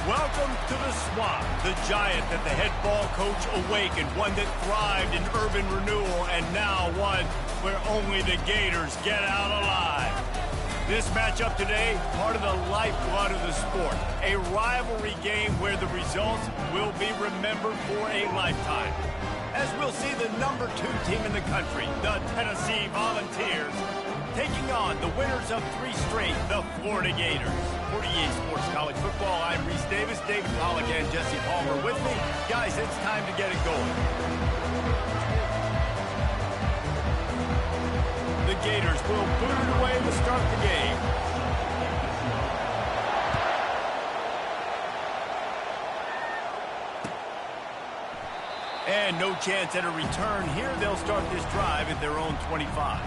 Welcome to the Swamp, the giant that the head ball coach awakened, one that thrived in urban renewal, and now one where only the Gators get out alive. This matchup today, part of the lifeblood of the sport, a rivalry game where the results will be remembered for a lifetime. As we'll see the #2 team in the country, the Tennessee Volunteers, taking on the winners of 3 straight, the Florida Gators. For EA Sports College Football, I'm Reese Davis, David Pollack, and Jesse Palmer with me. Guys, it's time to get it going. The Gators will boot it away to start the game. And no chance at a return here. They'll start this drive at their own 25.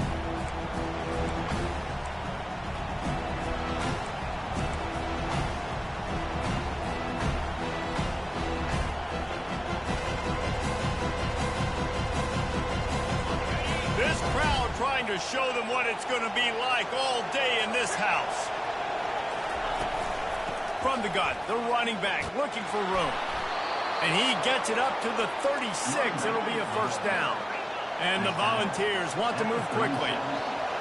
This crowd trying to show them what it's going to be like all day in this house. From the gun, the running back looking for room. And he gets it up to the 36. It'll be a first down. And the Volunteers want to move quickly.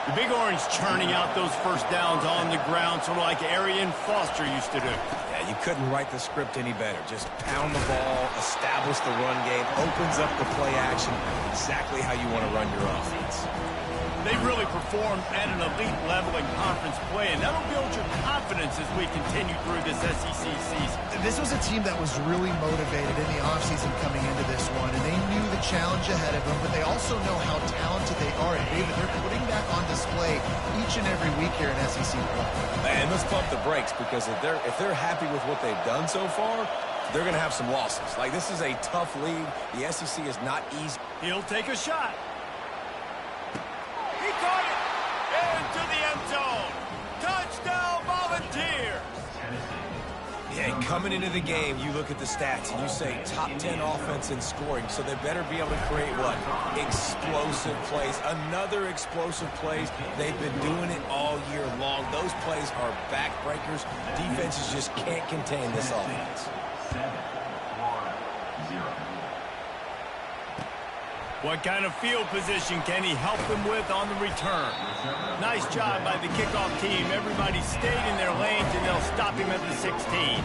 The Big Orange churning out those first downs on the ground, sort of like Arian Foster used to do. Yeah, you couldn't write the script any better. Just pound the ball, establish the run game, opens up the play action, exactly how you want to run your offense. They've really performed at an elite level in conference play, and that'll build your confidence as we continue through this SEC season. This was a team that was really motivated in the offseason coming into this one, and they knew the challenge ahead of them, but they also know how talented they are. And David, they're putting that on display each and every week here in SEC play. And let's pump the brakes, because if they're happy with what they've done so far, they're going to have some losses. Like, this is a tough league. The SEC is not easy. He'll take a shot. He caught it into the end zone. Touchdown, Volunteers. Yeah, coming into the game, you look at the stats and you say top 10 offense in scoring, so they better be able to create what? Explosive plays. Another explosive plays. They've been doing it all year long. Those plays are backbreakers. Defenses just can't contain this offense. 7-1-0. What kind of field position can he help them with on the return? Nice job by the kickoff team. Everybody stayed in their lanes, and they'll stop him at the 16.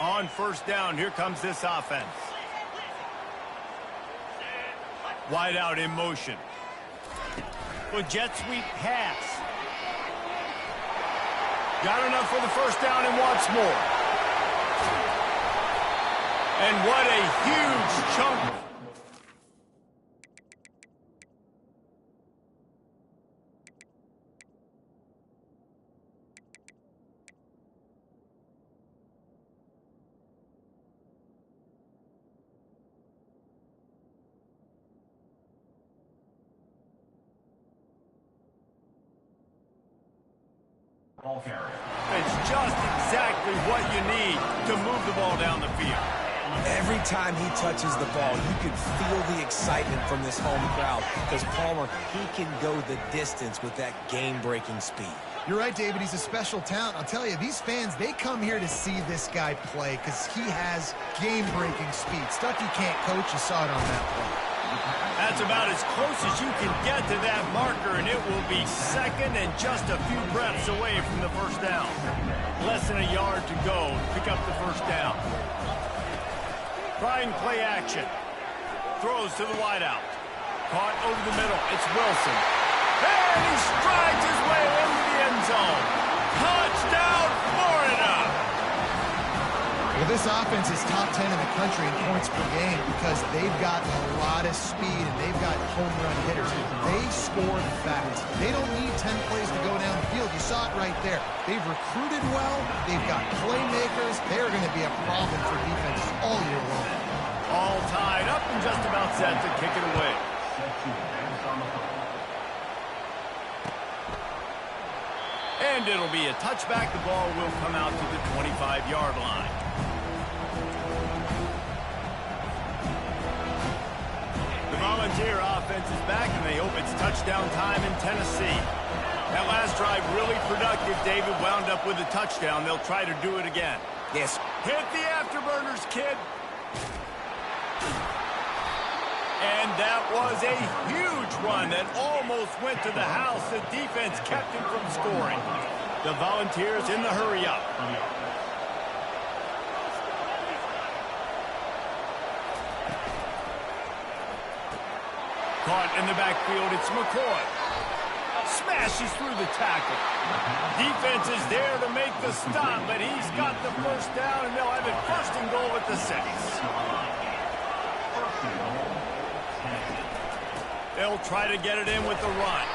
On first down, here comes this offense. Wide out in motion. With jet sweep pass. Got enough for the first down and wants more. And what a huge chunk. Ball carrier. It's just exactly what you need to move the ball down the field. Every time he touches the ball, you can feel the excitement from this home crowd, because Palmer, he can go the distance with that game-breaking speed. You're right, David. He's a special talent. I'll tell you, these fans, they come here to see this guy play because he has game-breaking speed. Stuff you can't coach. You saw it on that play. That's about as close as you can get to that marker, and it will be second and just a few breaths away from the first down. Less than a yard to go to pick up the first down. Trying play action. Throws to the wideout. Caught over the middle. It's Wilson. And he strides his way into the end zone. Touchdown, Florida! Well, this offense is top 10 in the country in points per game because they've got a lot of speed and they've got home run hitters. They score fast. They don't need 10 plays to go down the field. You saw it right there. They've recruited well. They've got playmakers. They're going to be a problem for defenses all year long. All tied up and just about set to kick it away. And it'll be a touchback. The ball will come out to the 25-yard line. defense is back, and they hope it's touchdown time in Tennessee. That last drive really productive. David wound up with a touchdown. They'll try to do it again. Yes. Hit the afterburners, kid. And that was a huge run that almost went to the house. The defense kept him from scoring. The Volunteers in the hurry-up. Caught in the backfield, it's McCoy. Smashes through the tackle. Defense is there to make the stop, but he's got the first down, and they'll have it first and goal at the 6. They'll try to get it in with the run.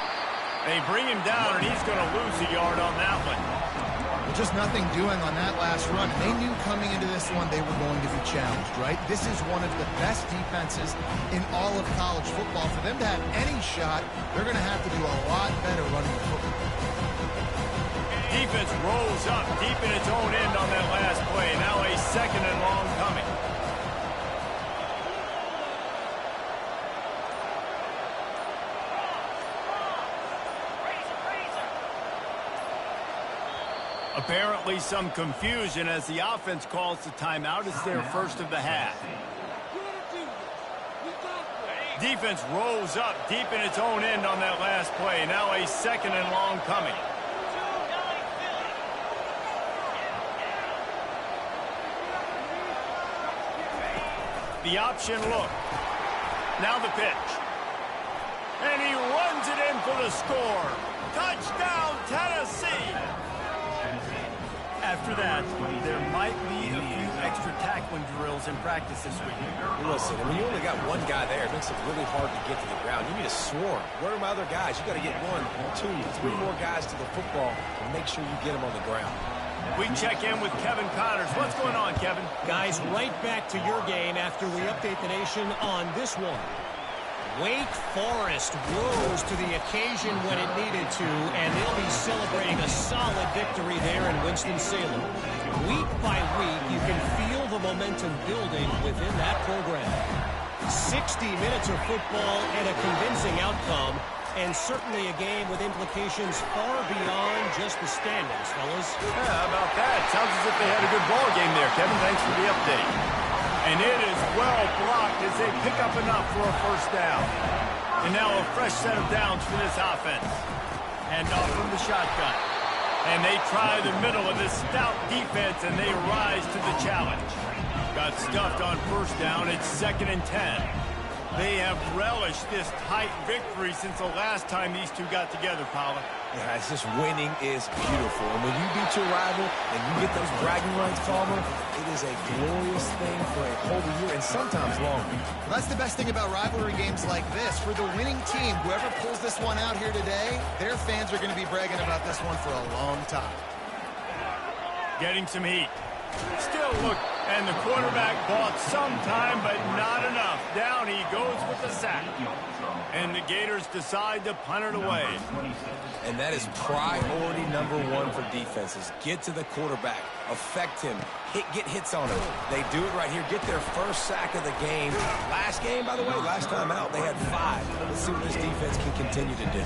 They bring him down, and he's going to lose a yard on that one. Just nothing doing on that last run. They knew coming into this one they were going to be challenged, right? This is one of the best defenses in all of college football. For them to have any shot, they're going to have to do a lot better running the football. Defense rolls up deep in its own end on that last play. Now a second and long coming. Apparently some confusion as the offense calls the timeout. It's their first of the half. Defense rolls up deep in its own end on that last play. Now a second and long coming. The option look. Now the pitch. And he runs it in for the score. Touchdown, Tennessee! After that, there might be a few extra tackling drills in practice this week. Listen, when you only got one guy there, it makes it really hard to get to the ground. You need a swarm. Where are my other guys? You got to get 1, 2, 3 more guys to the football and make sure you get them on the ground. We check in with Kevin Connors. What's going on, Kevin? Guys, right back to your game after we update the nation on this one. Wake Forest rose to the occasion when it needed to, and they'll be celebrating a solid victory there in Winston-Salem. Week by week, you can feel the momentum building within that program. 60 minutes of football and a convincing outcome, and certainly a game with implications far beyond just the standings, fellas. Yeah, how about that? Sounds as if they had a good ball game there, Kevin. Thanks for the update. And it is well blocked as they pick up enough for a first down. And now a fresh set of downs for this offense. Hand off from the shotgun. And they try the middle of this stout defense, and they rise to the challenge. Got stuffed on first down. It's 2nd and 10. They have relished this tight victory since the last time these two got together, Paula. Yeah, it's just winning is beautiful. And when you beat your rival and you get those bragging rights, Palmer, it is a glorious thing for a whole year and sometimes longer. Well, that's the best thing about rivalry games like this. For the winning team, whoever pulls this one out here today, their fans are going to be bragging about this one for a long time. Getting some heat. Still look, and the quarterback bought some time, but not enough. Down he goes with the sack. And the Gators decide to punt it away. And that is priority number 1 for defenses. Get to the quarterback. Affect him. Get hits on him. They do it right here. Get their first sack of the game. Last game, by the way, last time out, they had 5. Let's see what this defense can continue to do.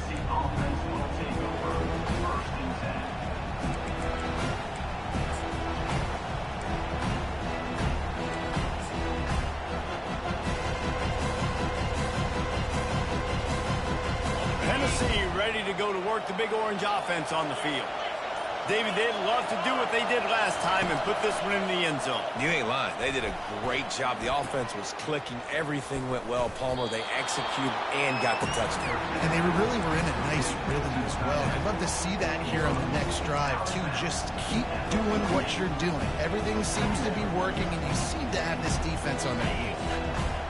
Tennessee ready to go to work, the Big Orange offense on the field. David, they'd love to do what they did last time and put this one in the end zone. You ain't lying. They did a great job. The offense was clicking. Everything went well. Palmer, they executed and got the touchdown. And they really were in a nice rhythm as well. I'd love to see that here on the next drive, too. Just keep doing what you're doing. Everything seems to be working, and you seem to have this defense on their heels.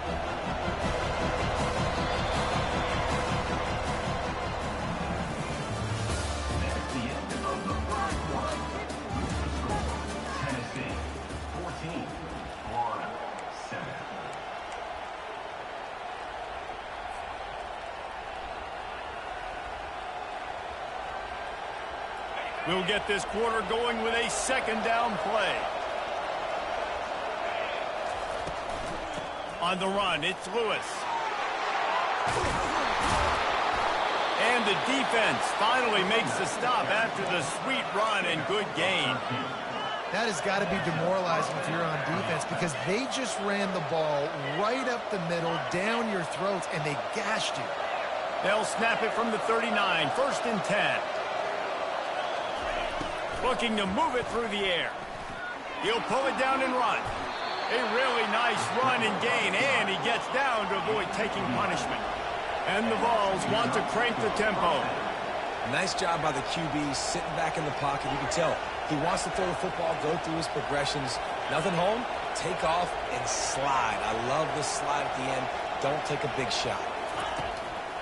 We'll get this quarter going with a 2nd down play. On the run, it's Lewis. And the defense finally makes the stop after the sweet run and good gain. That has got to be demoralizing if you're on defense because they just ran the ball right up the middle, down your throats, and they gashed you. They'll snap it from the 39, 1st and 10. Looking to move it through the air. He'll pull it down and run. A really nice run and gain, and he gets down to avoid taking punishment. And the Vols want to crank the tempo. Nice job by the QB, sitting back in the pocket. You can tell he wants to throw the football, go through his progressions. Nothing home, take off and slide. I love this slide at the end. Don't take a big shot.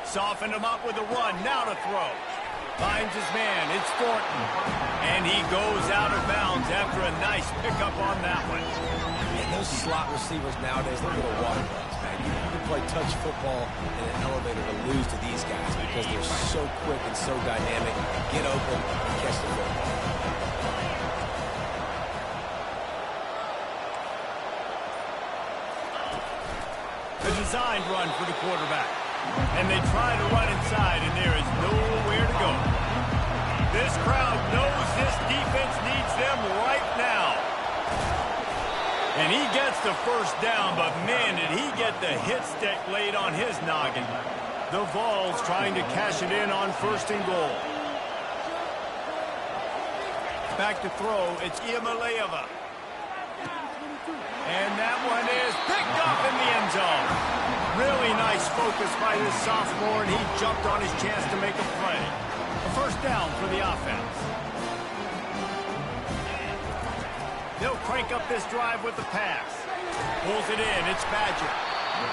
Soften him up with a run, now to throw. Finds his man, it's Thornton. And he goes out of bounds after a nice pickup on that one. And those slot receivers nowadays, they're little water bugs, man. You can play touch football in an elevator to lose to these guys because they're so quick and so dynamic. Get open and catch the football. A designed run for the quarterback. And they try to run inside, and there is nowhere to go. This crowd knows this defense needs them right now. And he gets the first down, but man, did he get the hit stick laid on his noggin. The Vols trying to cash it in on 1st and goal. Back to throw, it's Iamaleava. And that one is picked up in the end zone. Really nice focus by this sophomore, and he jumped on his chance to make a play. A 1st down for the offense. They'll crank up this drive with the pass. Pulls it in, it's Badger.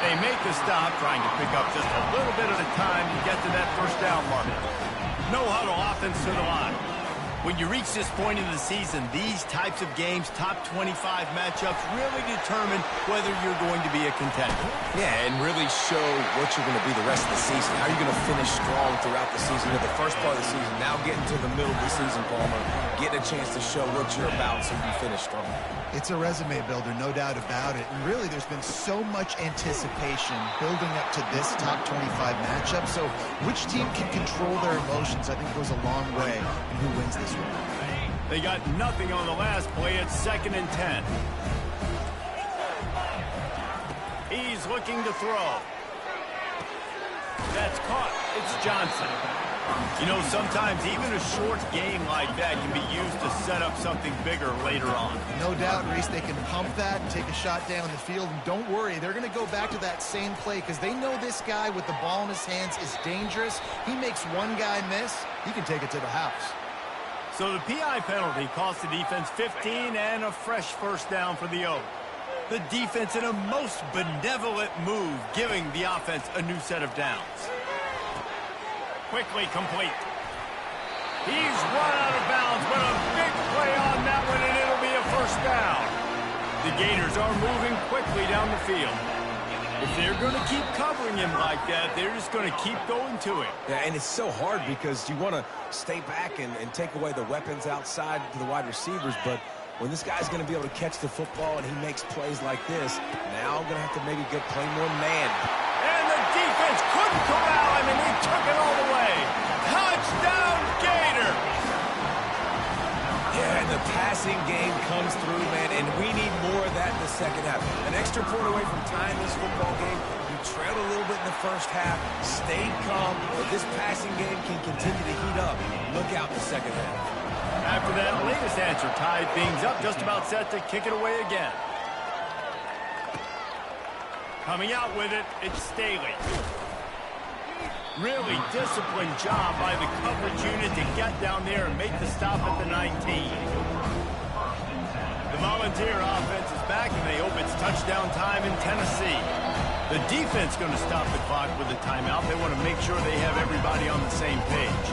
They make the stop, trying to pick up just a little bit at a time to get to that 1st down mark. No huddle offense to the line. When you reach this point in the season, these types of games, top 25 matchups, really determine whether you're going to be a contender. Yeah, and really show what you're going to be the rest of the season. How are you going to finish strong throughout the season, or the first part of the season, now getting to the middle of the season, Palmer, getting a chance to show what you're about so you finish strong. It's a resume builder, no doubt about it. And really, there's been so much anticipation building up to this top 25 matchup. So which team can control their emotions, I think, goes a long way in who wins this one. They got nothing on the last play. It's 2nd and 10. He's looking to throw. That's caught. It's Johnson. You know, sometimes even a short game like that can be used to set up something bigger later on. No doubt, Reese, they can pump that and take a shot down the field. And don't worry, they're going to go back to that same play because they know this guy with the ball in his hands is dangerous. He makes one guy miss, he can take it to the house. So the PI penalty cost the defense 15 and a fresh 1st down for the Oak. The defense in a most benevolent move, giving the offense a new set of downs. Quickly complete. He's run out of bounds, but a big play on that one, and it'll be a 1st down. The Gators are moving quickly down the field. If they're going to keep covering him like that, they're just going to keep going to it. Yeah, and it's so hard because you want to stay back and take away the weapons outside to the wide receivers, but when this guy's going to be able to catch the football and he makes plays like this, now I'm going to have to maybe play more man. And the defense couldn't corral him, and he took it all the way. Touchdown, Gator! Yeah, and the passing game comes through, man, and we need more of that in the 2nd half. An extra point away from tying this football game. You trailed a little bit in the 1st half, stayed calm, but this passing game can continue to heat up. Look out in the 2nd half. After that latest answer tied things up, just about set to kick it away again. Coming out with it, it's Staley. Really disciplined job by the coverage unit to get down there and make the stop at the 19. The Volunteer offense is back, and they hope it's touchdown time in Tennessee. The defense going to stop the clock with a timeout. They want to make sure they have everybody on the same page.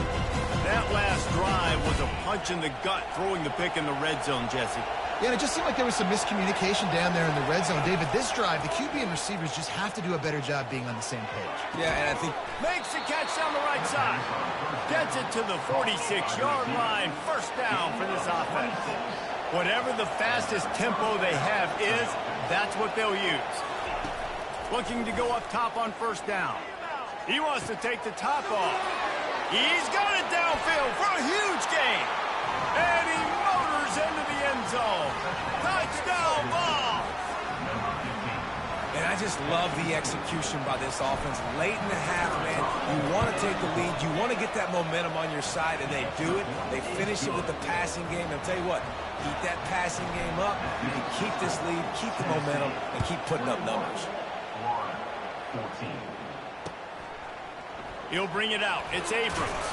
That last drive was a punch in the gut, throwing the pick in the red zone, Jesse. Yeah, and it just seemed like there was some miscommunication down there in the red zone. David, this drive, the QB and receivers just have to do a better job being on the same page. Yeah, and I think makes the catch down the right side. Gets it to the 46-yard line. 1st down for this offense. Whatever the fastest tempo they have is, that's what they'll use. Looking to go up top on 1st down. He wants to take the top off. He's got it downfield for a huge gain. And he motors into the end zone. Touchdown ball. And I just love the execution by this offense. Late in the half, man, you want to take the lead. You want to get that momentum on your side, and they do it. They finish it with the passing game. I'll tell you what, keep that passing game up. You can keep this lead, keep the momentum, and keep putting up numbers. 14. He'll bring it out. It's Abrams.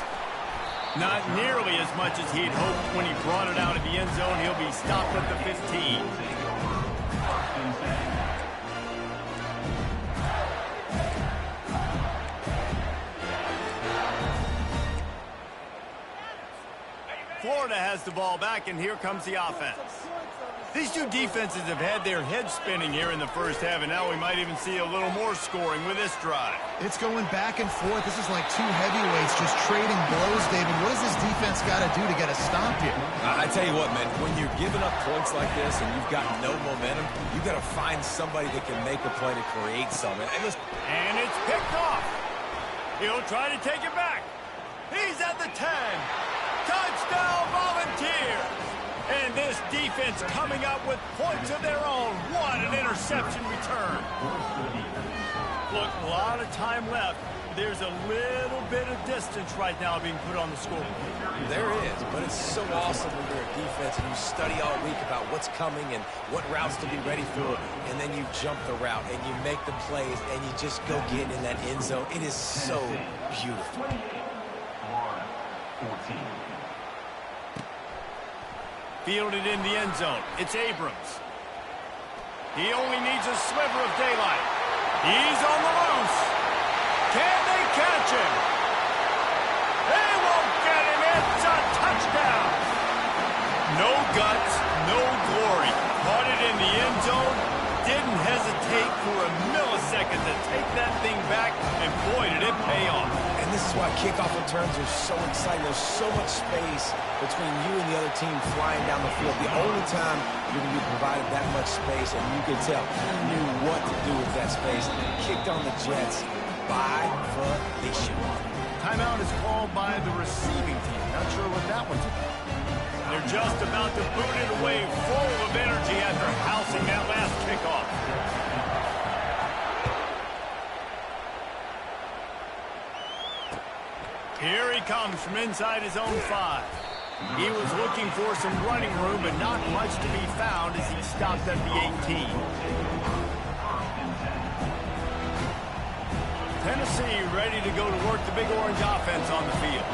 Not nearly as much as he'd hoped when he brought it out of the end zone. He'll be stopped at the 15. Florida has the ball back, and here comes the offense. These two defenses have had their heads spinning here in the first half, and now we might even see a little more scoring with this drive. It's going back and forth. This is like two heavyweights just trading blows, David. What does this defense got to do to get a stop here? I tell you what, man, when you're giving up points like this and you've got no momentum, you've got to find somebody that can make a play to create something. And it's picked off. He'll try to take it back. He's at the 10. Touchdown, Volunteers! And this defense coming up with points of their own. What an interception return. Look, a lot of time left. There's a little bit of distance right now being put on the scoreboard. There is, but it's so awesome when you're a defense and you study all week about what's coming and what routes to be ready for, and then you jump the route and you make the plays and you just go get in that end zone. It is so beautiful. 14. Fielded in the end zone. It's Abrams. He only needs a sliver of daylight. He's on the loose. Can they catch him? They won't get him. It's a touchdown. No guts, no glory. Caught it in the end zone. Didn't hesitate for a millisecond to take that thing back, and boy, did it pay off. And this is why kickoff returns are so exciting. There's so much space between you and the other team flying down the field. The only time you're going to be provided that much space, and you can tell he knew what to do with that space. Kicked on the Jets by volition. Timeout is called by the receiving team. Not sure what that one's about. They're just about to boot it away, full of energy after housing that last kickoff. Here he comes from inside his own 5. He was looking for some running room, but not much to be found as he stopped at the 18. Tennessee ready to go to work the Big Orange offense on the field.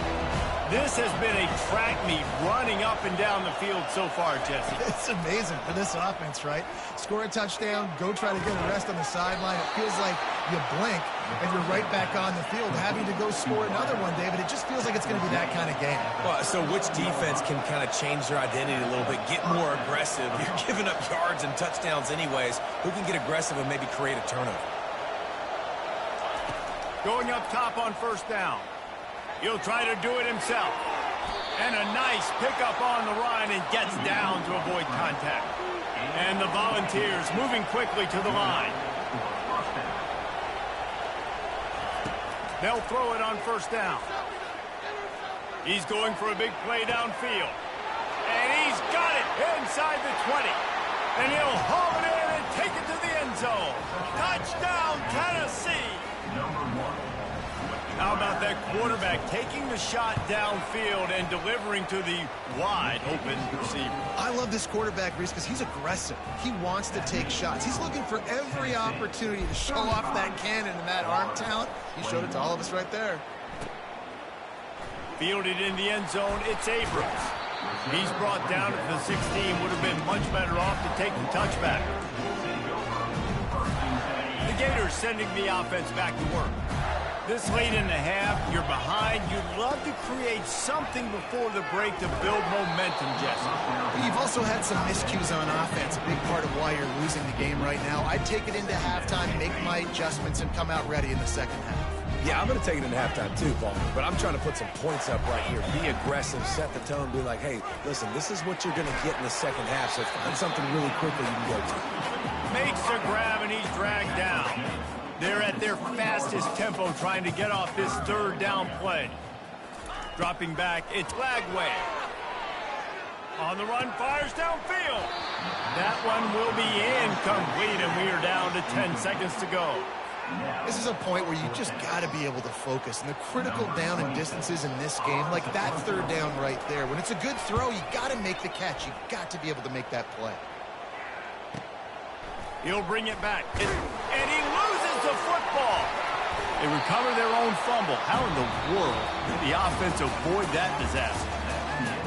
This has been a track meet running up and down the field so far, Jesse. It's amazing for this offense, right? Score a touchdown, go try to get a rest on the sideline. It feels like you blink and you're right back on the field having to go score another one, David. It just feels like it's going to be that kind of game. Well, so which defense can kind of change their identity a little bit, get more aggressive? You're giving up yards and touchdowns anyways. Who can get aggressive and maybe create a turnover? Going up top on first down. He'll try to do it himself. And a nice pickup on the run and gets down to avoid contact. And the Volunteers moving quickly to the line. They'll throw it on first down. He's going for a big play downfield. And he's got it inside the 20. And he'll haul it in and take it to the end zone. Touchdown, Tennessee. How about that quarterback taking the shot downfield and delivering to the wide-open receiver? I love this quarterback, Reese, because he's aggressive. He wants to take shots. He's looking for every opportunity to show off that cannon and that arm talent. He showed it to all of us right there. Fielded in the end zone, it's Abrams. He's brought down at the 16. Would have been much better off to take the touchback. The Gators sending the offense back to work. This late in the half, you're behind. You'd love to create something before the break to build momentum, Jesse. You've also had some miscues on offense, a big part of why you're losing the game right now. I'd take it into halftime, make my adjustments, and come out ready in the second half. Yeah, I'm going to take it into halftime too, Paul. But I'm trying to put some points up right here. Be aggressive, set the tone, be like, hey, listen, this is what you're going to get in the second half, so find something really quickly you can go to. Makes a grab, and he's dragged down. They're at their fastest tempo trying to get off this third down play. Dropping back, it's Lagway. On the run, fires downfield. That one will be incomplete, and we are down to 10 seconds to go. This is a point where you just got to be able to focus. And the critical down and distances in this game, like that third down right there, when it's a good throw, you got to make the catch. You got to be able to make that play. He'll bring it back, and he loses the football. They recover their own fumble. How in the world did the offense avoid that disaster?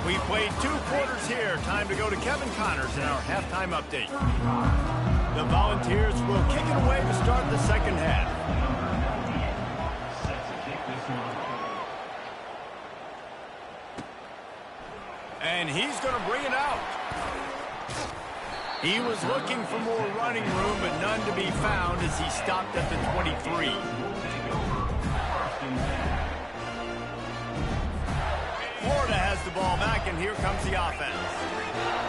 We played 2 quarters here. Time to go to Kevin Connors in our halftime update. The Volunteers will kick it away to start the second half. And he's going to bring it out. He was looking for more running room, but none to be found as he stopped at the 23. Florida has the ball back, and here comes the offense.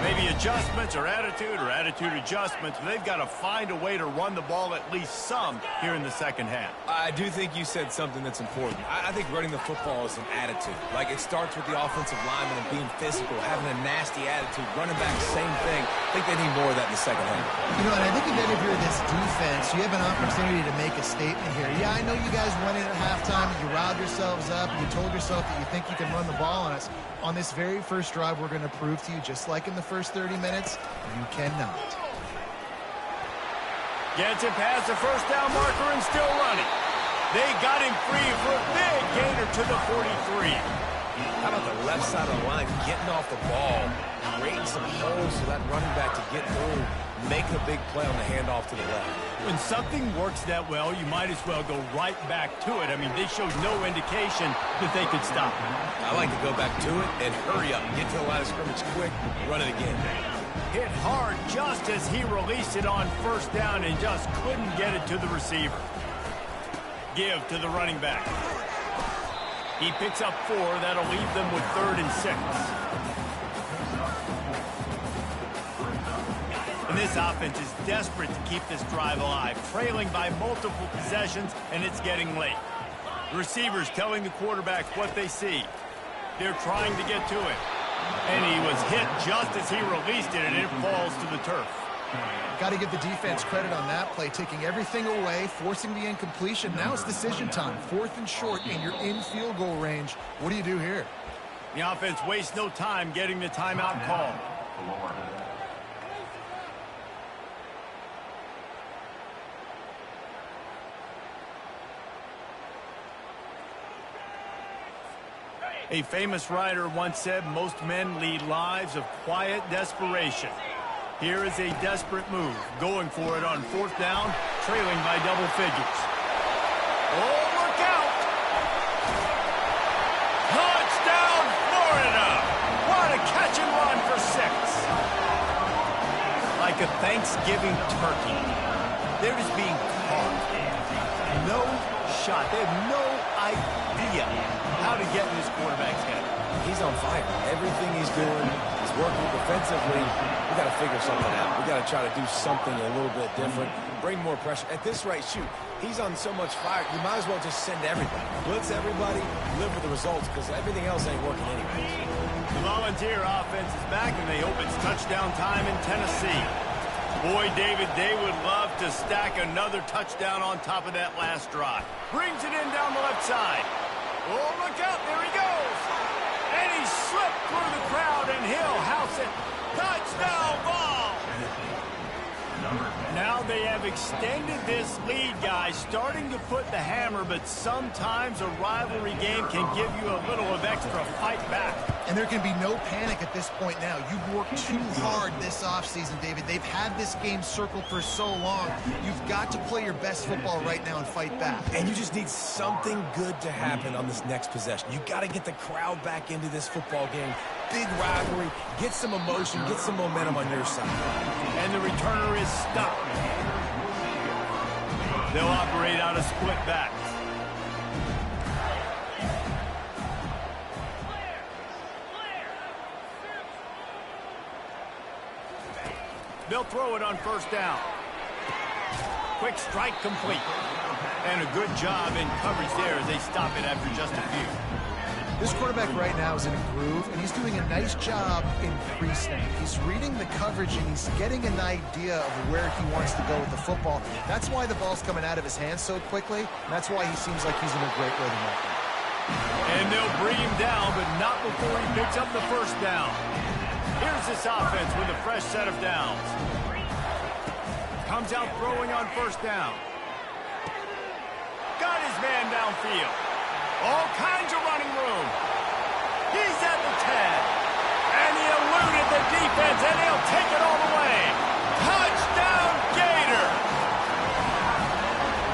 Maybe adjustments or attitude adjustments, but they've got to find a way to run the ball at least some here in the second half. I do think you said something that's important. I think running the football is an attitude. Like, it starts with the offensive lineman and being physical, having a nasty attitude. Running back, same thing. I think they need more of that in the second half. You know, and I think that if you're this defense, you have an opportunity to make a statement here. Yeah, I know you guys went in at halftime, you riled yourselves up, and you told yourself that you think you can run the ball on us. On this very first drive, we're going to prove to you, just like in the first 30 minutes, you cannot. Gets it past the first down marker and still running. They got him free for a big gainer to the 43. How about the left side of the line getting off the ball, creating some holes for that running back to get through, making a big play on the handoff to the left. When something works that well, you might as well go right back to it. I mean, they showed no indication that they could stop it. I like to go back to it and hurry up. Get to the line of scrimmage quick, run it again. Hit hard just as he released it on first down and just couldn't get it to the receiver. Give to the running back. He picks up 4. That'll leave them with 3rd and 6. And this offense is desperate to keep this drive alive, trailing by multiple possessions, and it's getting late. The receivers telling the quarterback what they see. They're trying to get to it. And he was hit just as he released it, and it falls to the turf. Got to give the defense credit on that play, taking everything away, forcing the incompletion. Now it's decision time. 4th and short, and you're in field goal range. What do you do here? The offense wastes no time getting the timeout call. A famous writer once said, most men lead lives of quiet desperation. Here is a desperate move, going for it on 4th down, trailing by double figures. Oh, look out! Touchdown, Florida! What a catch and run for 6. Like a Thanksgiving turkey. They're just being caught. No shot. They have no idea how to get in this quarterback's head. He's on fire. Everything he's doing is working defensively. We got to figure something out. We got to try to do something a little bit different. Bring more pressure. At this rate, shoot, he's on so much fire, you might as well just send everybody. Blitz everybody, live with the results, because everything else ain't working anyway. The Volunteer offense is back, and they hope it's touchdown time in Tennessee. Boy, David, they would love to stack another touchdown on top of that last drive. Brings it in down the left side. Oh, look out, there he goes. And he slipped through the crowd, and he'll house it. Touchdown ball. Now they have extended this lead, guys, starting to put the hammer, but sometimes a rivalry game can give you a little of extra fight back. And there can be no panic at this point now. You've worked too hard this offseason, David. They've had this game circled for so long. You've got to play your best football right now and fight back. And you just need something good to happen on this next possession. You got to get the crowd back into this football game. Big rivalry. Get some emotion. Get some momentum on your side. And the returner is stopped. They'll operate out a split back. They'll throw it on first down. Quick strike complete. And a good job in coverage there as they stop it after just a few. This quarterback right now is in a groove, and he's doing a nice job in pre-snap. He's reading the coverage, and he's getting an idea of where he wants to go with the football. That's why the ball's coming out of his hands so quickly, and that's why he seems like he's in a great rhythm right now. And they'll bring him down, but not before he picks up the first down. Here's this offense with a fresh set of downs. Comes out throwing on first down. Got his man downfield. All kinds of running room. He's at the 10. And he eluded the defense, and he'll take it all the way. Touchdown, Gator!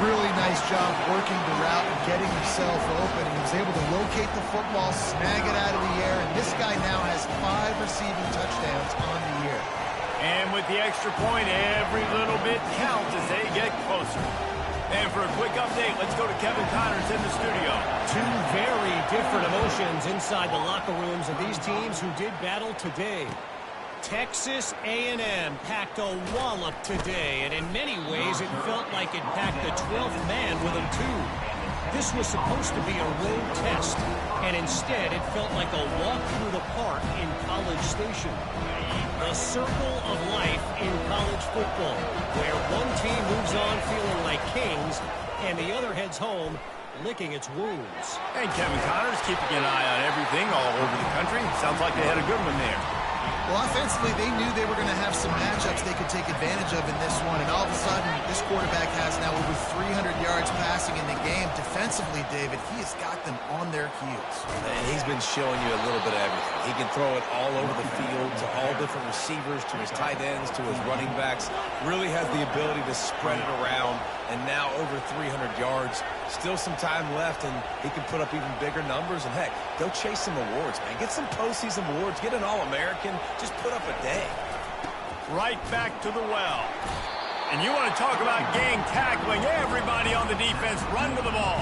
Really nice job working the route and getting himself open. And he was able to locate the football, snag it out of the air, and this guy now has 5 receiving touchdowns on the year. And with the extra point, every little bit counts as they get closer. And for a quick update, let's go to Kevin Connors in the studio. Two very different emotions inside the locker rooms of these teams who did battle today. Texas A&M packed a wallop today, and in many ways it felt like it packed the 12th man with them too. This was supposed to be a road test, and instead it felt like a walk through the park in College Station. The circle of life in college football, where one team moves on feeling like kings, and the other heads home licking its wounds. And Kevin Connors keeping an eye on everything all over the country. Sounds like they had a good one there. Well, offensively, they knew they were going to have some matchups they could take advantage of in this one, and all of a sudden, this quarterback has now over 300 yards passing in the game. Defensively, David, he has got them on their heels. And he's been showing you a little bit of everything. He can throw it all over the field to all different receivers, to his tight ends, to his running backs. Really has the ability to spread it around, and now over 300 yards. Still some time left, and he can put up even bigger numbers. And, heck, go chase some awards, man. Get some postseason awards. Get an All-American. Just put up a day. Right back to the well. And you want to talk about gang tackling. Everybody on the defense run to the ball.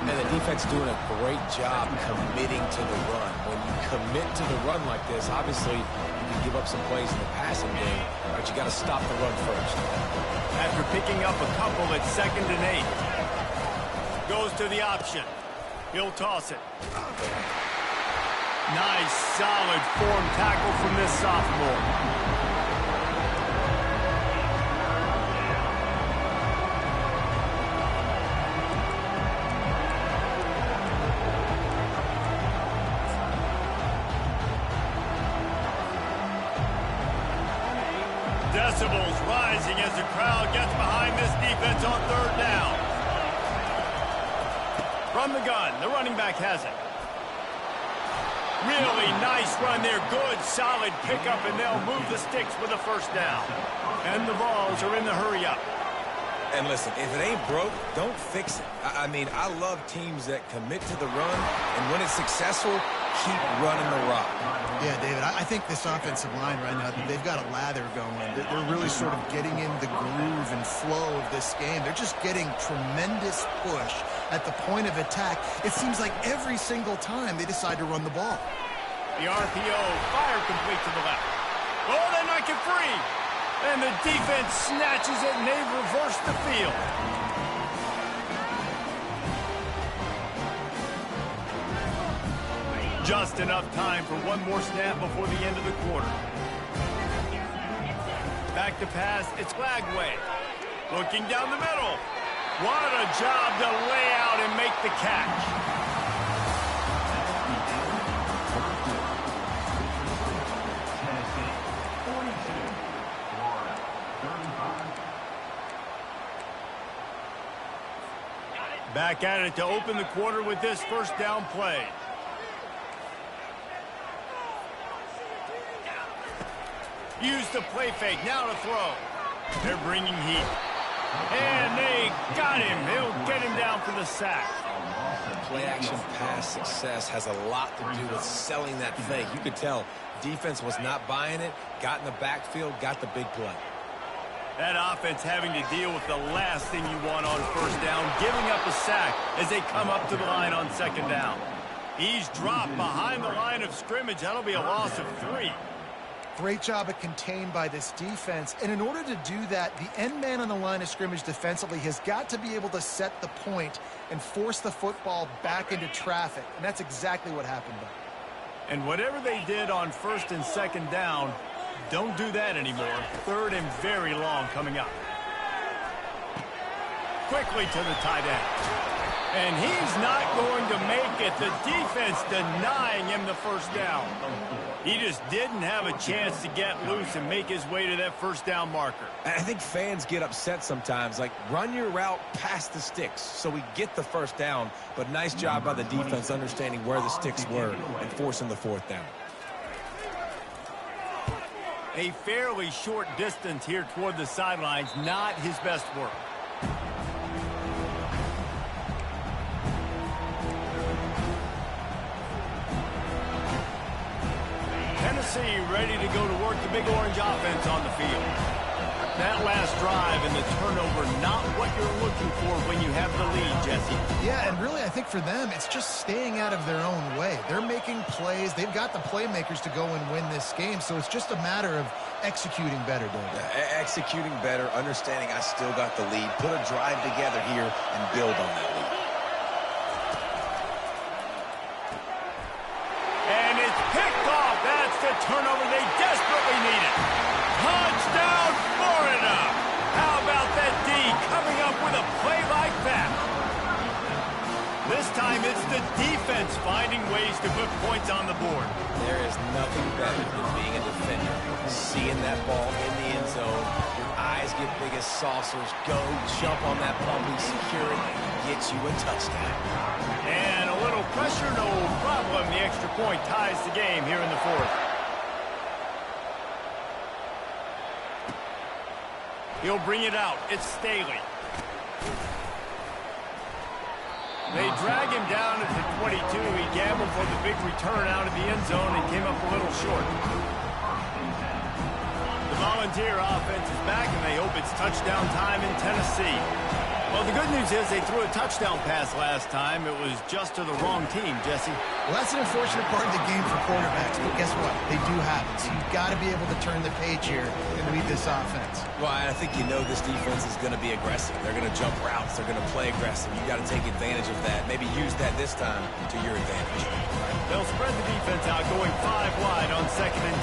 And the defense doing a great job committing to the run. When you commit to the run like this, obviously you can give up some plays in the passing game, but you got to stop the run first. After picking up a couple at 2nd and 8. Goes to the option. He'll toss it. Nice, solid form tackle from this sophomore. Decibels rising as the crowd gets behind this defense on 3rd down. From the gun, the running back has it. Really nice run there. Good, solid pickup, and they'll move the sticks with a first down. And the Vols are in the hurry-up. And listen, if it ain't broke, don't fix it. I mean, I love teams that commit to the run, and when it's successful, keep running the rock. Yeah, David, I think this offensive line right now, they've got a lather going. They're really sort of getting in the groove and flow of this game. They're just getting tremendous push at the point of attack. It seems like every single time they decide to run the ball. The RPO, fire complete to the left. Oh, they knock it free. And the defense snatches it, and they've reversed the field. Just enough time for one more snap before the end of the quarter. Back to pass, it's Lagway. Looking down the middle. What a job to lay out and make the catch. Back at it to open the quarter with this first down play. Use the play fake, now to throw. They're bringing heat. And they got him. He'll get him down for the sack. Play-action pass success has a lot to do with selling that fake. You could tell defense was not buying it, got in the backfield, got the big play. That offense having to deal with the last thing you want on first down, giving up a sack as they come up to the line on 2nd down. He's dropped behind the line of scrimmage. That'll be a loss of 3. Great job at contained by this defense. And in order to do that, the end man on the line of scrimmage defensively has got to be able to set the point and force the football back into traffic. And that's exactly what happened there. And whatever they did on first and second down, don't do that anymore. Third and very long coming up. Quickly to the tight end. And he's not going to make it. The defense denying him the first down. He just didn't have a chance to get loose and make his way to that first down marker. I think fans get upset sometimes. Like, run your route past the sticks so we get the first down. But nice job by the defense understanding where the sticks were and forcing the fourth down. A fairly short distance here toward the sidelines. Not his best work. Tennessee ready to go to work the Big Orange offense on the field. That last drive and the turnover, not what you're looking for when you have the lead, Jesse. Yeah, and really I think for them, it's just staying out of their own way. They're making plays. They've got the playmakers to go and win this game, so it's just a matter of executing better, David. Executing better, understanding I still got the lead. Put a drive together here and build on that lead. And it's picked off. That's the turnover they desperately needed. Touchdown, Florida. How about that D coming up with a play like that? This time it's the defense finding ways to put points on the board. There is nothing better than being a defender. Seeing that ball in the end zone, your eyes get big as saucers. Go, jump on that puppy, secure it, get you a touchdown. And a little pressure, no problem. The extra point ties the game here in the fourth. He'll bring it out. It's Staley. They drag him down at the 22. He gambled for the big return out of the end zone and came up a little short. The Volunteer offense is back, and they hope it's touchdown time in Tennessee. Well, the good news is they threw a touchdown pass last time. It was just to the wrong team, Jesse. Well, that's an unfortunate part of the game for quarterbacks, but guess what? They do have it, so you've got to be able to turn the page here and lead this offense. Well, I think you know this defense is going to be aggressive. They're going to jump routes. They're going to play aggressive. You've got to take advantage of that. Maybe use that this time to your advantage. They'll spread the defense out, going 5 wide on 2nd and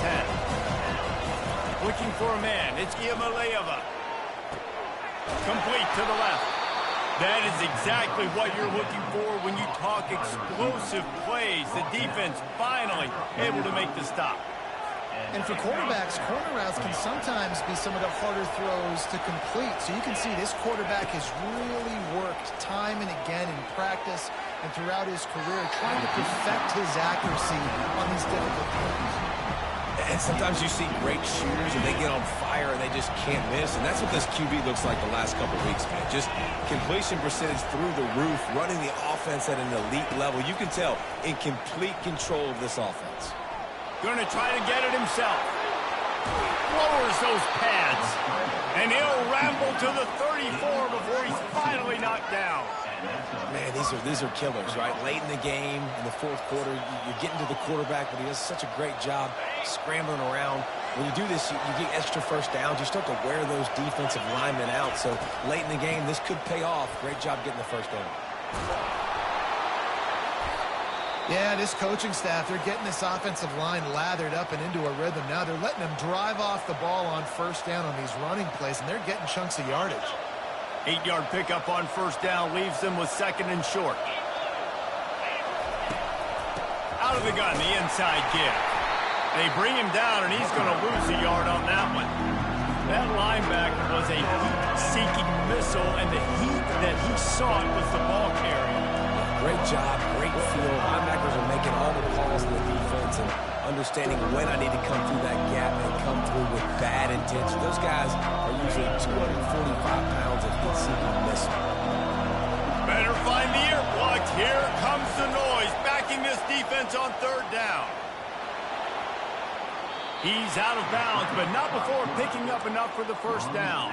10. Looking for a man. It's Iamaleava. Complete to the left. That is exactly what you're looking for when you talk explosive plays. The defense finally able to make the stop. And for quarterbacks, corner routes can sometimes be some of the harder throws to complete. So you can see this quarterback has really worked time and again in practice and throughout his career trying to perfect his accuracy on these difficult throws. And sometimes you see great shooters and they get on fire and they just can't miss. And that's what this QB looks like the last couple weeks, man. Just completion percentage through the roof, running the offense at an elite level. You can tell in complete control of this offense. Going to try to get it himself. Lowers those pads. And he'll ramble to the 34 before he's finally knocked down. Man, these are killers, right? Late in the game, in the fourth quarter, you're getting to the quarterback, but he does such a great job scrambling around. When you do this, you get extra first downs. You start to wear those defensive linemen out. So late in the game, this could pay off. Great job getting the first down. Yeah, this coaching staff, they're getting this offensive line lathered up and into a rhythm. Now they're letting them drive off the ball on first down on these running plays, and they're getting chunks of yardage. 8-yard pickup on first down leaves them with 2nd and short. Out of the gun, the inside give. They bring him down, and he's going to lose a yard on that one. That linebacker was a heat-seeking missile, and the heat that he sought was the ball carrier. Great job, great feel. Linebackers are making all the calls in the defense and understanding when I need to come through that gap and come through with bad intention. Those guys are usually 245 pounds if you can see them miss them. Better find the ear plugs. Here comes the noise, backing this defense on 3rd down. He's out of bounds, but not before picking up enough for the first down.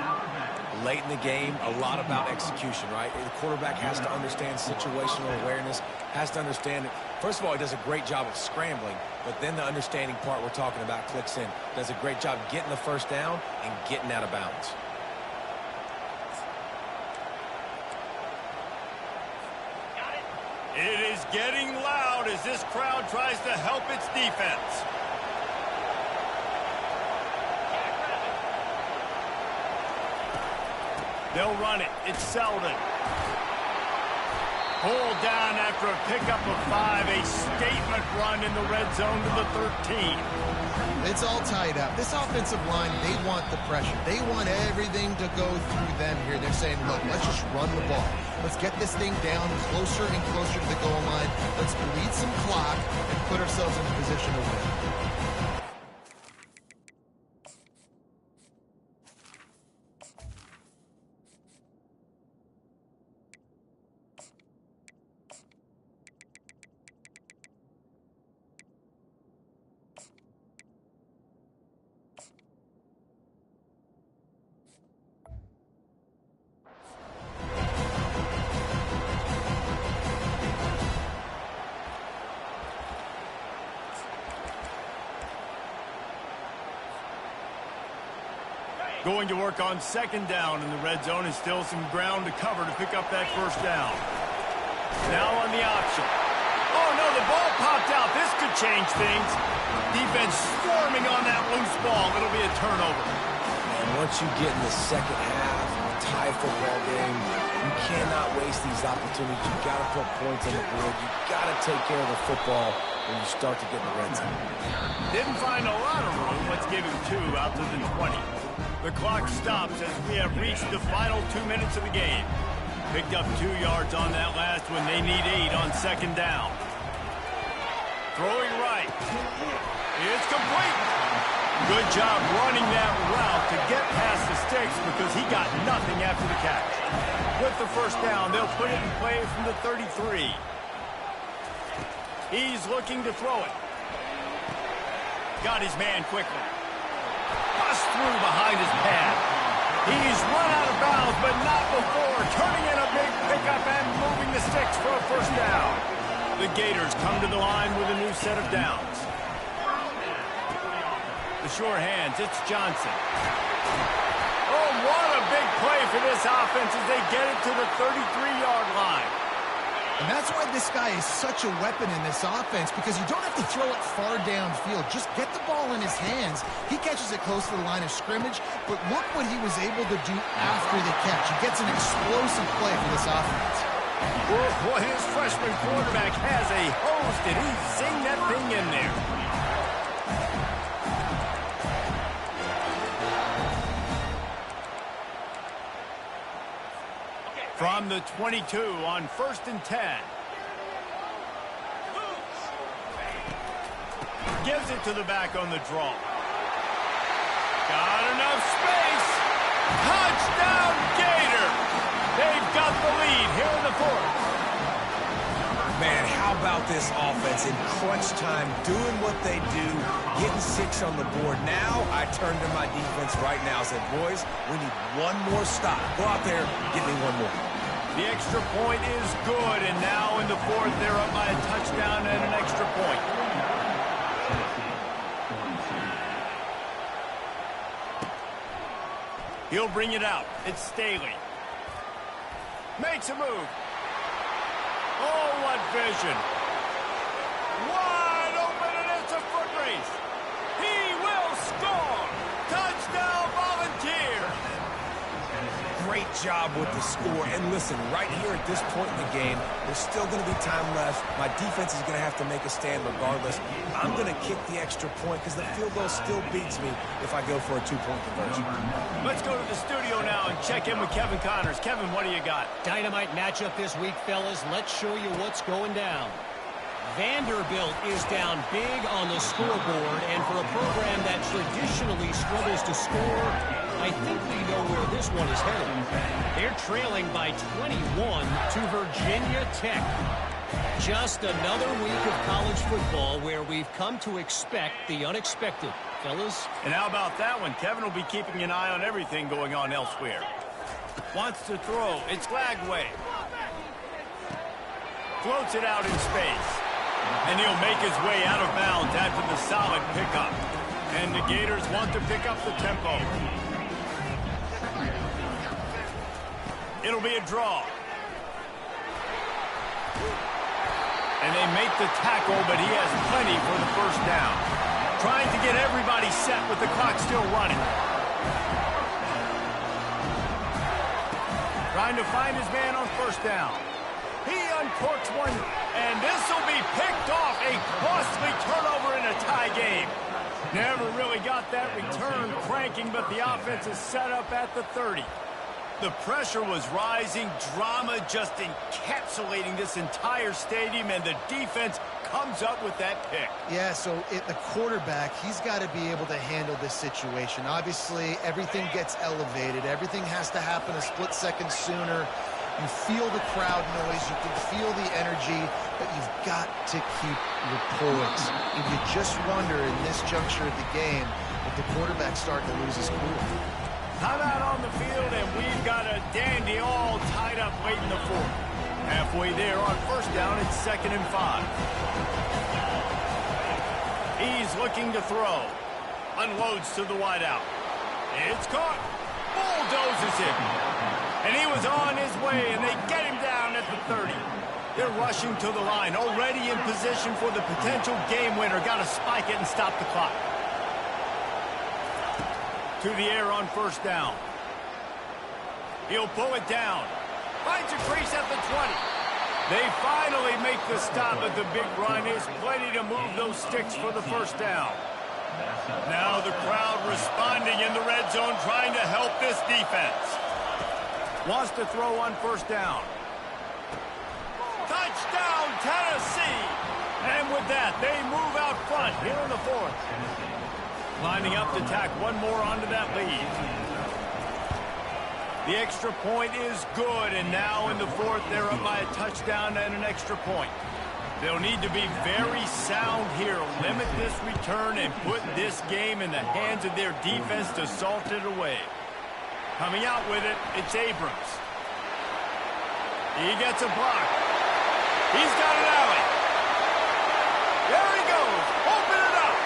Late in the game, a lot about execution, right? The quarterback has to understand situational awareness, has to understand it. First of all, he does a great job of scrambling, but then the understanding part we're talking about clicks in. Does a great job getting the first down and getting out of bounds. It is getting loud as this crowd tries to help its defense. They'll run it. It's Selden. Pulled down after a pickup of 5. A statement run in the red zone to the 13. It's all tied up. This offensive line, they want the pressure. They want everything to go through them here. They're saying, look, let's just run the ball. Let's get this thing down closer and closer to the goal line. Let's bleed some clock and put ourselves in a position to win. Going to work on second down in the red zone, and still some ground to cover to pick up that first down. Now on the option. Oh, no, the ball popped out. This could change things. Defense swarming on that loose ball. It'll be a turnover. And once you get in the second half, a tie football game, you cannot waste these opportunities. You've got to put points on the board. You've got to take care of the football when you start to get in the red zone. Didn't find a lot of room. Let's give him 2 out to the 20. The clock stops as we have reached the final 2 minutes of the game. Picked up 2 yards on that last one. They need 8 on second down. Throwing right. It's complete. Good job running that route to get past the sticks because he got nothing after the catch. With the first down, they'll put it in play from the 33. He's looking to throw it. Got his man quickly. Bust through behind his pad. He's run out of bounds, but not before turning in a big pickup and moving the sticks for a first down. The Gators come to the line with a new set of downs. The sure hands, it's Johnson. Oh, what a big play for this offense as they get it to the 33-yard line. And that's why this guy is such a weapon in this offense, because you don't have to throw it far downfield. Just get the ball in his hands. He catches it close to the line of scrimmage, but look what he was able to do after the catch. He gets an explosive play for this offense. Boy, his freshman quarterback has a host, and he's zinged that thing in there. From the 22 on 1st and 10. Gives it to the back on the draw. Got enough space. Touchdown, Gator. They've got the lead here in the 4th. Man, how about this offense in crunch time, doing what they do, getting 6 on the board. Now I turn to my defense right now and said, boys, we need one more stop. Go out there, get me one more. The extra point is good, and now in the 4th, they're up by a touchdown and an extra point. He'll bring it out. It's Staley. Makes a move. Oh, what vision. Wide open, and it's a foot race. He will score. Touchdown, Volunteers. Great job with the score. And listen, right here at this point in the game, there's still going to be time left. My defense is going to have to make a stand regardless. I'm going to kick the extra point because the field goal still beats me if I go for a 2-point conversion. Let's go to the studio now and check in with Kevin Connors. Kevin, what do you got? Dynamite matchup this week, fellas. Let's show you what's going down. Vanderbilt is down big on the scoreboard, and for a program that traditionally struggles to score, I think we know where this one is headed. They're trailing by 21 to Virginia Tech. Just another week of college football where we've come to expect the unexpected. Fellas? And how about that one? Kevin will be keeping an eye on everything going on elsewhere. Wants to throw. It's Lagway. Floats it out in space. And he'll make his way out of bounds after the solid pickup. And the Gators want to pick up the tempo. It'll be a draw. And they make the tackle, but he has plenty for the first down. Trying to get everybody set with the clock still running. Trying to find his man on first down. He uncorks one, and this will be picked off. A costly turnover in a tie game. Never really got that return cranking, but the offense is set up at the 30. The pressure was rising, drama just encapsulating this entire stadium, and the defense comes up with that pick. Yeah, so the quarterback, he's got to be able to handle this situation. Obviously, everything gets elevated. Everything has to happen a split second sooner. You feel the crowd noise. You can feel the energy, but you've got to keep your poise. And you just wonder in this juncture of the game if the quarterback's starting to lose his cool. Timeout on the field, and we've got a dandy all tied up late in the fourth. Halfway there on first down, it's 2nd and 5. He's looking to throw. Unloads to the wideout. It's caught. Bulldozes him. And he was on his way, and they get him down at the 30. They're rushing to the line, already in position for the potential game winner. Got to spike it and stop the clock. To the air on first down. He'll pull it down. Finds a crease at the 20. They finally make the stop, but the big run is plenty to move those sticks for the first down. Now the crowd responding in the red zone, trying to help this defense. Wants to throw on first down. Touchdown, Tennessee! And with that, they move out front here in the fourth. Lining up to tack one more onto that lead. The extra point is good, and now in the fourth, they're up by a touchdown and an extra point. They'll need to be very sound here, limit this return, and put this game in the hands of their defense to salt it away. Coming out with it, it's Abrams. He gets a block. He's got an alley. There he goes. Open it up.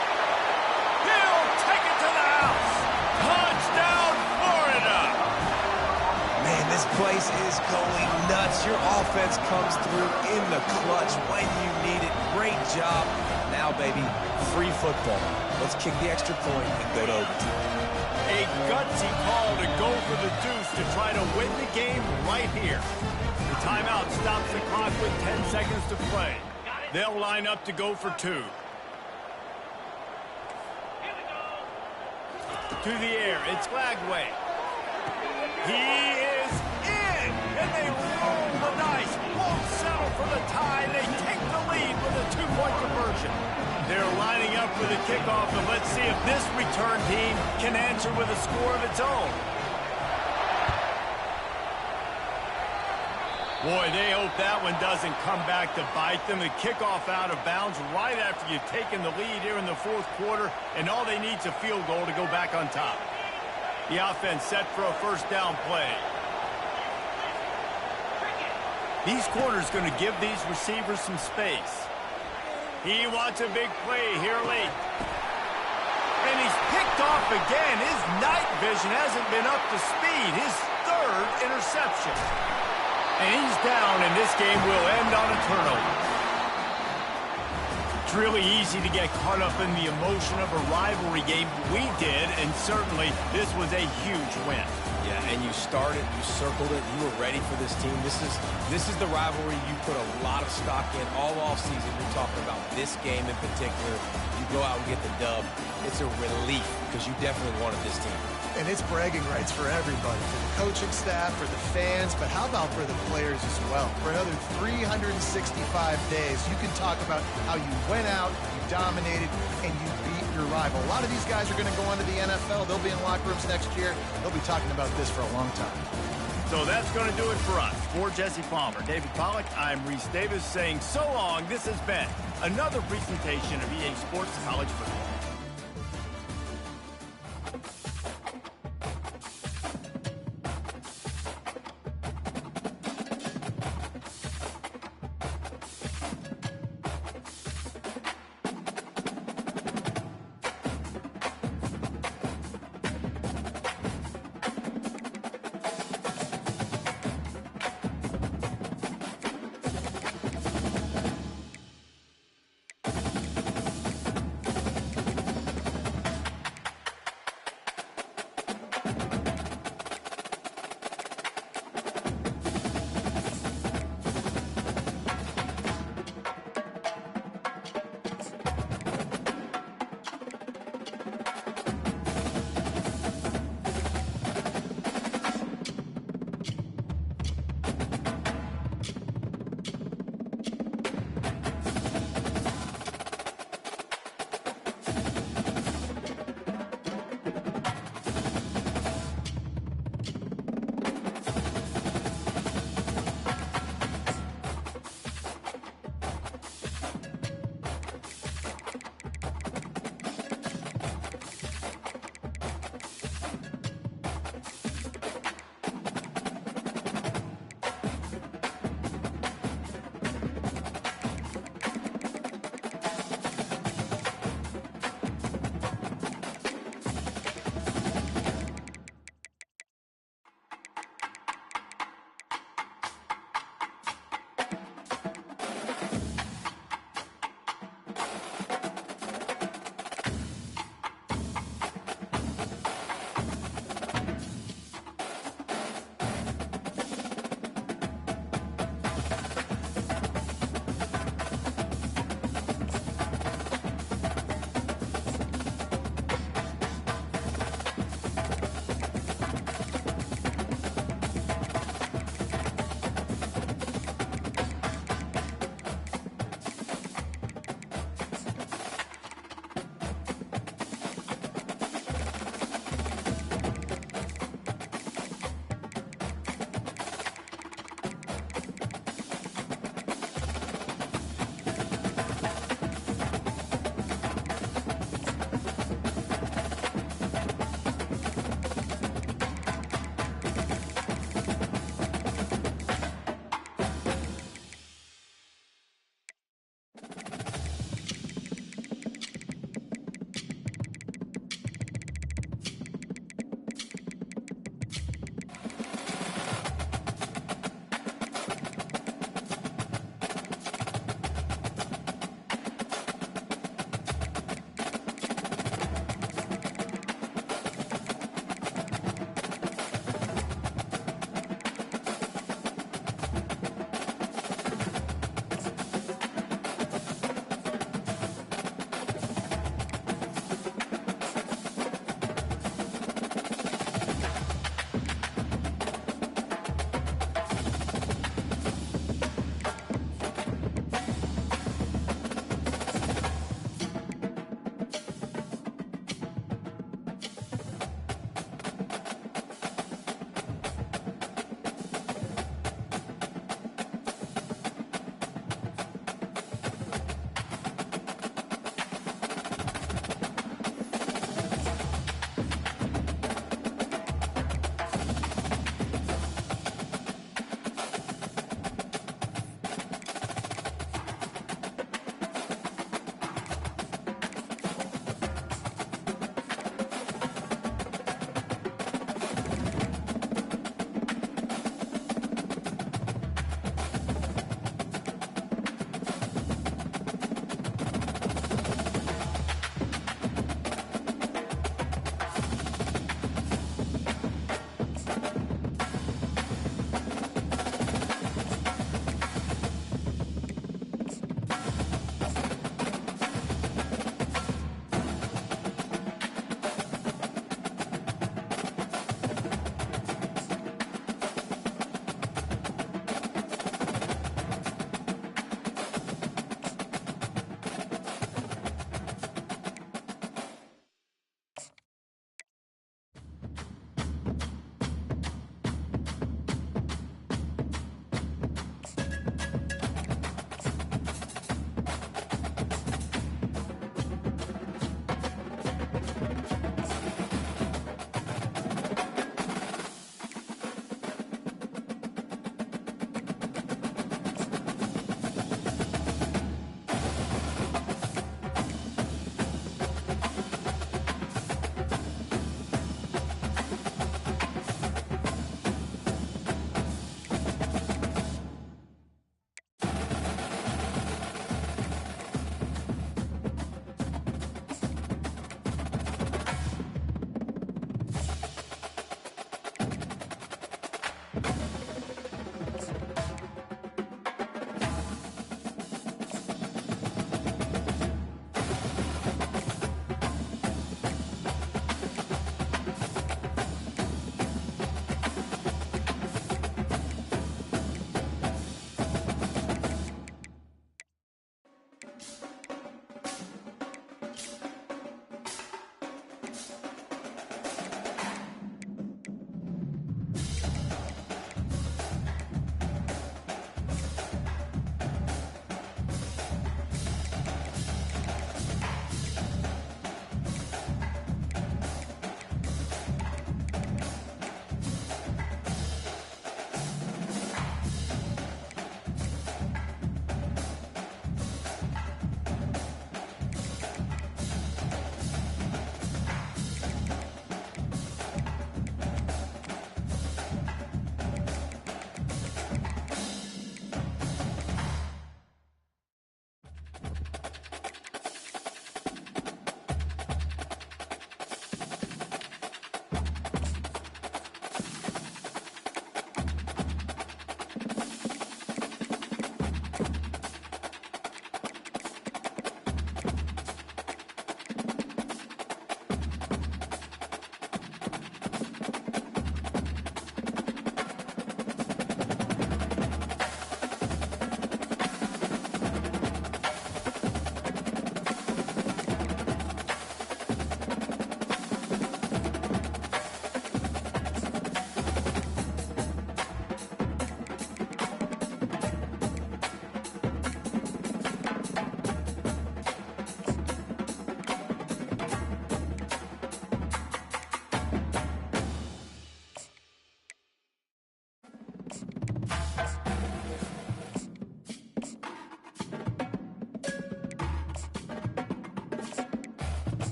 He'll take it to the house. Touchdown, Florida. Man, this place is going nuts. Your offense comes through in the clutch when you need it. Great job. Now, baby, free football. Let's kick the extra point and go to overtime. A gutsy call to go for the deuce to try to win the game right here. The timeout stops the clock with 10 seconds to play. They'll line up to go for 2. To the air, it's Lagway. He is in, and they roll the dice. Won't settle for the tie. They take the lead with a 2-point conversion. They're lining up for the kickoff, and let's see if this return team can answer with a score of its own. Boy, they hope that one doesn't come back to bite them. The kickoff out of bounds right after you've taken the lead here in the fourth quarter, and all they need is a field goal to go back on top. The offense set for a first down play. These corners going to give these receivers some space. He wants a big play here late. And he's picked off again. His night vision hasn't been up to speed. His 3rd interception. And he's down, and this game will end on a turnover. It's really easy to get caught up in the emotion of a rivalry game. We did, and certainly this was a huge win. Yeah, and you started, you circled it, you were ready for this team. This is the rivalry you put a lot of stock in all offseason. You're talking about this game in particular. You go out and get the dub. It's a relief because you definitely wanted this team. And it's bragging rights for everybody, for the coaching staff, for the fans, but how about for the players as well? For another 365 days, you can talk about how you went out, you dominated, and you beat your rival. A lot of these guys are going to go on to the NFL. They'll be in locker rooms next year. They'll be talking about this for a long time. So that's going to do it for us. For Jesse Palmer, David Pollack, I'm Reese Davis saying so long. This has been another presentation of EA Sports College Football. it.